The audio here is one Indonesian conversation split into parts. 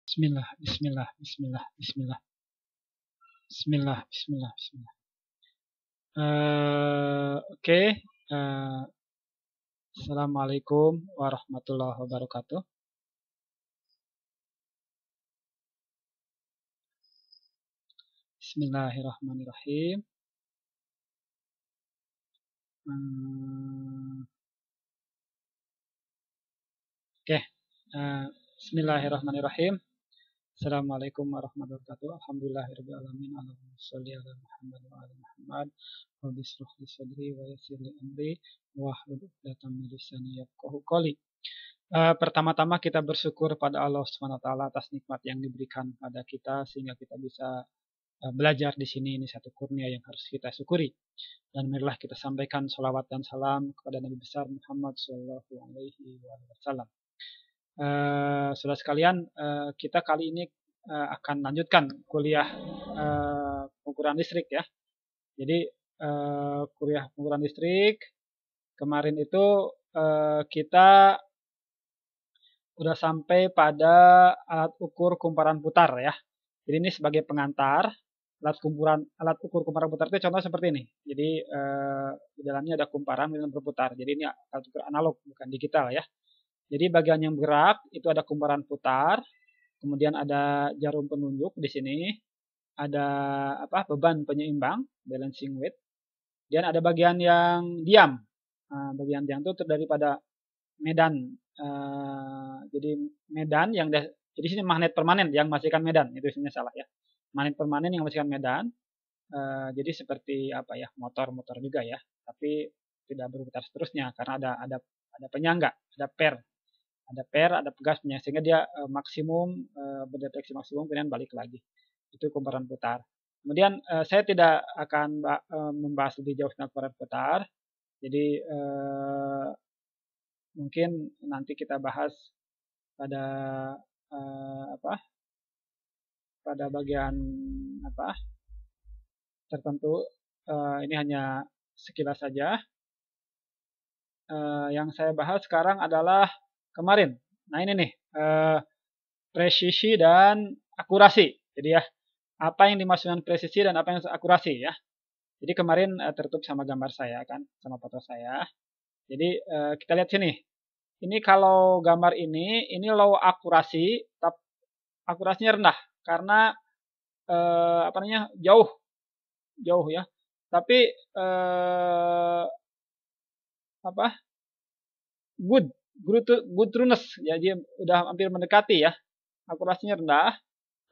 Bismillah, bismillah, bismillah, bismillah, bismillah, bismillah, bismillah. Oke. Eh, Assalamualaikum warahmatullahi wabarakatuh. Bismillahirrahmanirrahim. Oke. Bismillahirrahmanirrahim. Assalamualaikum warahmatullahi wabarakatuh. Alhamdulillahirabbil alamin. Allahumma shalli ala Muhammad wa ala Muhammad. Rabbi shrah li sadri wa yassir li amri wahlul 'uqdatam min lisani yafqahu qawli. Pertama-tama kita bersyukur pada Allah Subhanahu wa taala atas nikmat yang diberikan pada kita sehingga kita bisa belajar di sini. Ini satu kurnia yang harus kita syukuri. Dan marilah kita sampaikan salawat dan salam kepada Nabi besar Muhammad sallallahu alaihi wasallam. Saudara sekalian, kita kali ini akan lanjutkan kuliah pengukuran listrik ya. Jadi kuliah pengukuran listrik kemarin itu kita udah sampai pada alat ukur kumparan putar ya. Jadi ini sebagai pengantar alat ukur kumparan putar itu contoh seperti ini. Jadi di dalamnya ada kumparan yang berputar. Jadi ini alat ukur analog bukan digital ya. Jadi bagian yang bergerak itu ada kumparan putar, kemudian ada jarum penunjuk di sini, ada beban penyeimbang balancing weight, dan ada bagian yang diam. Bagian diam itu terdiri pada medan. Jadi medan yang jadi sini magnet permanen yang menghasilkan medan, itu isinya salah ya. Magnet permanen yang menghasilkan medan. Jadi seperti motor juga ya, tapi tidak berputar seterusnya karena ada penyangga, ada ada pegasnya sehingga dia maksimum berdeteksi maksimum kemudian balik lagi. Itu kumparan putar. Kemudian saya tidak akan membahas lebih jauh tentang kumparan putar. Jadi mungkin nanti kita bahas pada pada bagian tertentu. Ini hanya sekilas saja. Yang saya bahas sekarang adalah kemarin. Nah ini nih, presisi dan akurasi. Jadi ya, apa yang dimaksudkan presisi dan apa yang akurasi ya. Jadi kemarin tertutup sama gambar saya kan, sama foto saya. Jadi kita lihat sini. Ini kalau gambar ini low akurasi, tapi akurasinya rendah karena jauh ya. Tapi good trueness ya, dia udah hampir mendekati ya. Akurasinya rendah,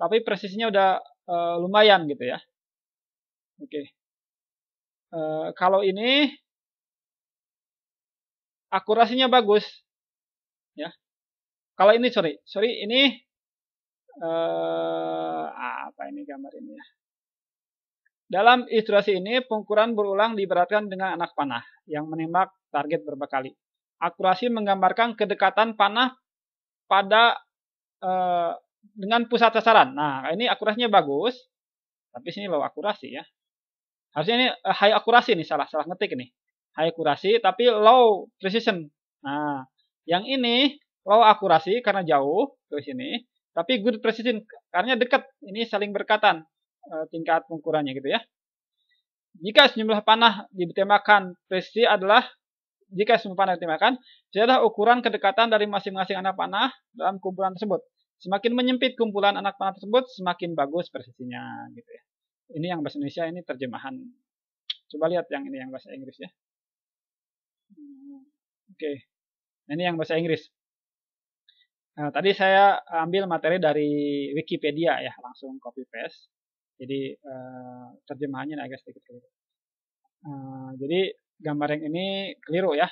tapi presisinya udah lumayan gitu ya. Oke. Kalau ini akurasinya bagus ya. Kalau ini sorry ini apa ini gambar ini ya. Dalam ilustrasi ini pengukuran berulang diibaratkan dengan anak panah yang menembak target beberapa kali. Akurasi menggambarkan kedekatan panah pada dengan pusat sasaran. Nah, ini akurasinya bagus, tapi sini low akurasi ya. Harusnya ini high akurasi nih, salah ngetik ini. High akurasi tapi low precision. Nah, yang ini low akurasi karena jauh ke sini, tapi good precision karena dekat. Ini saling berkaitan tingkat pengukurannya gitu ya. Jika sejumlah panah ditembakkan, presisi adalah jika semua panah ditembakkan, adalah ukuran kedekatan dari masing-masing anak panah dalam kumpulan tersebut. Semakin menyempit kumpulan anak panah tersebut, semakin bagus presisinya gitu ya. Ini yang bahasa Indonesia, ini terjemahan. Coba lihat yang ini yang bahasa Inggris ya. Oke. Ini yang bahasa Inggris. Nah, tadi saya ambil materi dari Wikipedia ya, langsung copy paste. Jadi terjemahannya agak sedikit keliru. Jadi gambar yang ini keliru ya.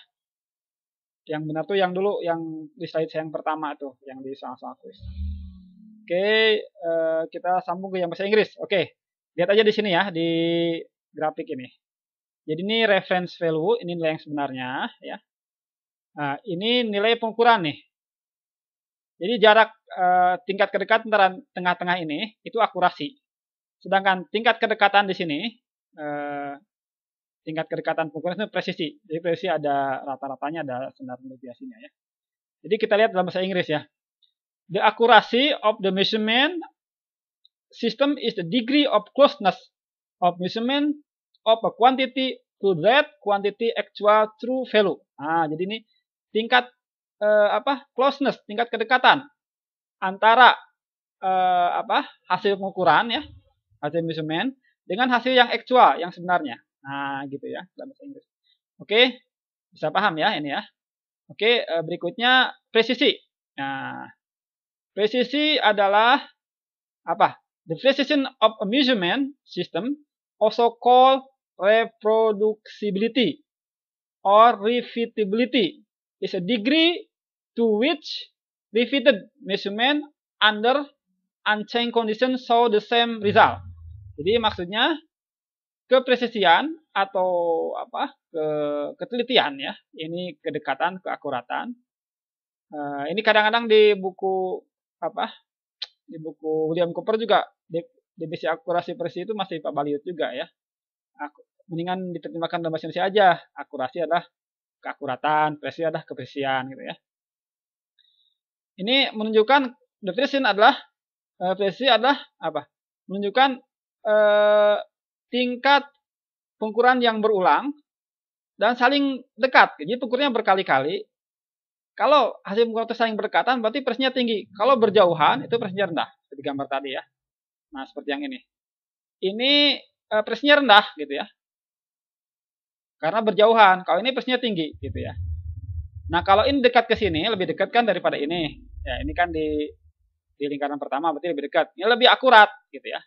Yang benar tuh yang dulu, yang di slide saya yang pertama tuh, yang di soal-soal kuis. Oke, kita sambung ke yang bahasa Inggris. Oke, lihat aja di sini ya, di grafik ini. Jadi ini reference value, ini nilai yang sebenarnya ya. Nah, ini nilai pengukuran nih. Jadi jarak tingkat kedekatan antara tengah-tengah ini itu akurasi. Sedangkan tingkat kedekatan di sini tingkat kedekatan pengukuran itu presisi. Jadi presisi ada rata-ratanya, ada standar deviasinya ya. Jadi kita lihat dalam bahasa Inggris ya. The accuracy of the measurement system is the degree of closeness of measurement of a quantity to that quantity actual true value. Nah, jadi ini tingkat closeness, tingkat kedekatan antara hasil pengukuran ya, hasil measurement dengan hasil yang actual, yang sebenarnya. Nah, gitu ya dalam bahasa Inggris. Oke, bisa paham ya ini ya. Oke, berikutnya presisi. Nah, presisi adalah apa? The precision of a measurement system, also called reproducibility or repeatability, is a degree to which repeated measurement under unchanged conditions show the same result. Jadi maksudnya kepresisian atau ketelitian ya, ini kedekatan, keakuratan. Ini kadang-kadang di buku di buku William Cooper juga definisi akurasi presisi itu masih Pak Baliut juga ya. Mendingan diterjemahkan dalam bahasa Indonesia aja. Akurasi adalah keakuratan, presisi adalah kepresisian gitu ya. Ini menunjukkan presisi adalah apa? Menunjukkan tingkat pengukuran yang berulang dan saling dekat. Jadi pengukurannya berkali-kali. Kalau hasil pengukuran itu saling berdekatan berarti presisinya tinggi. Kalau berjauhan itu presisinya rendah. Seperti gambar tadi ya. Nah, seperti yang ini. Ini presisinya rendah gitu ya. Karena berjauhan. Kalau ini presisinya tinggi gitu ya. Nah, kalau ini dekat ke sini lebih dekat kan daripada ini. Ya, ini kan di lingkaran pertama berarti lebih dekat. Ini lebih akurat gitu ya.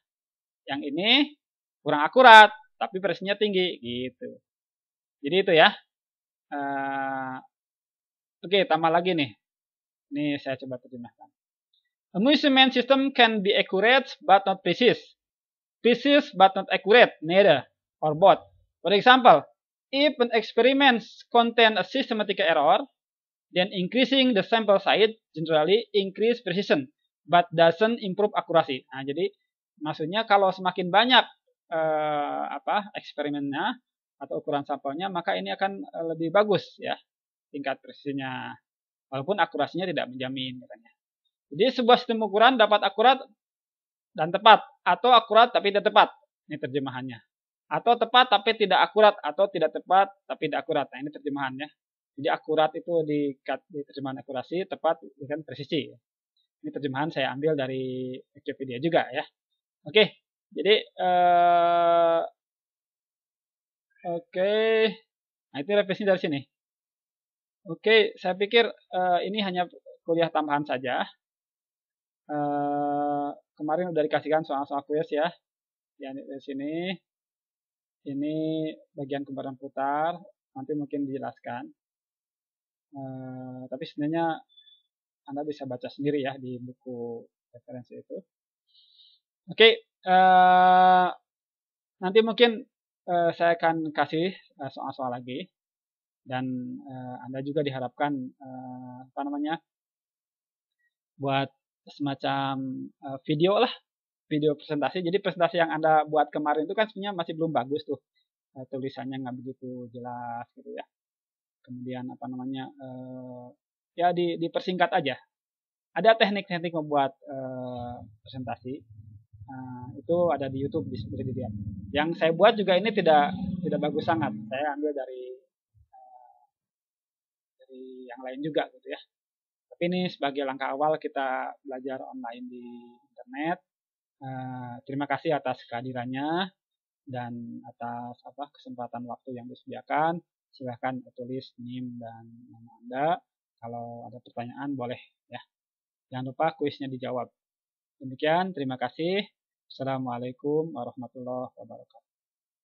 Yang ini kurang akurat tapi presisinya tinggi gitu. Jadi itu ya. Oke, tambah lagi nih. Ini saya coba terjemahkan. A measurement system can be accurate but not precise. Precise but not accurate, neither or both. For example, if an experiment contains a systematic error, then increasing the sample size generally increase precision but doesn't improve accuracy. Nah, jadi maksudnya kalau semakin banyak eksperimennya atau ukuran sampelnya, maka ini akan lebih bagus ya tingkat presisinya, walaupun akurasinya tidak menjamin katanya. Jadi sebuah sistem ukuran dapat akurat dan tepat, atau akurat tapi tidak tepat. Ini terjemahannya. Atau tepat tapi tidak akurat, atau tidak tepat tapi tidak akurat. Nah, ini terjemahannya. Jadi akurat itu di terjemahan akurasi, tepat dengan presisi. Ini terjemahan saya ambil dari Wikipedia juga ya. Oke, jadi nah itu revisi dari sini. Oke, saya pikir ini hanya kuliah tambahan saja. Kemarin udah dikasihkan soal-soal kuis ya. Yang di sini. Ini bagian kumparan putar. Nanti mungkin dijelaskan. Tapi sebenarnya Anda bisa baca sendiri ya di buku referensi itu. Oke, nanti mungkin saya akan kasih soal-soal lagi. Dan Anda juga diharapkan buat semacam video lah, video presentasi. Jadi presentasi yang Anda buat kemarin itu kan sebenarnya masih belum bagus tuh, tulisannya nggak begitu jelas gitu ya. Kemudian ya dipersingkat aja. Ada teknik-teknik membuat presentasi, itu ada di YouTube, bisa dilihat. Yang saya buat juga ini tidak bagus sangat. Saya ambil dari yang lain juga gitu ya. Tapi ini sebagai langkah awal kita belajar online di internet. Terima kasih atas kehadirannya dan atas kesempatan waktu yang disediakan. Silahkan tulis NIM dan nama Anda. Kalau ada pertanyaan boleh ya. Jangan lupa kuisnya dijawab. Demikian, terima kasih. Assalamualaikum warahmatullahi wabarakatuh.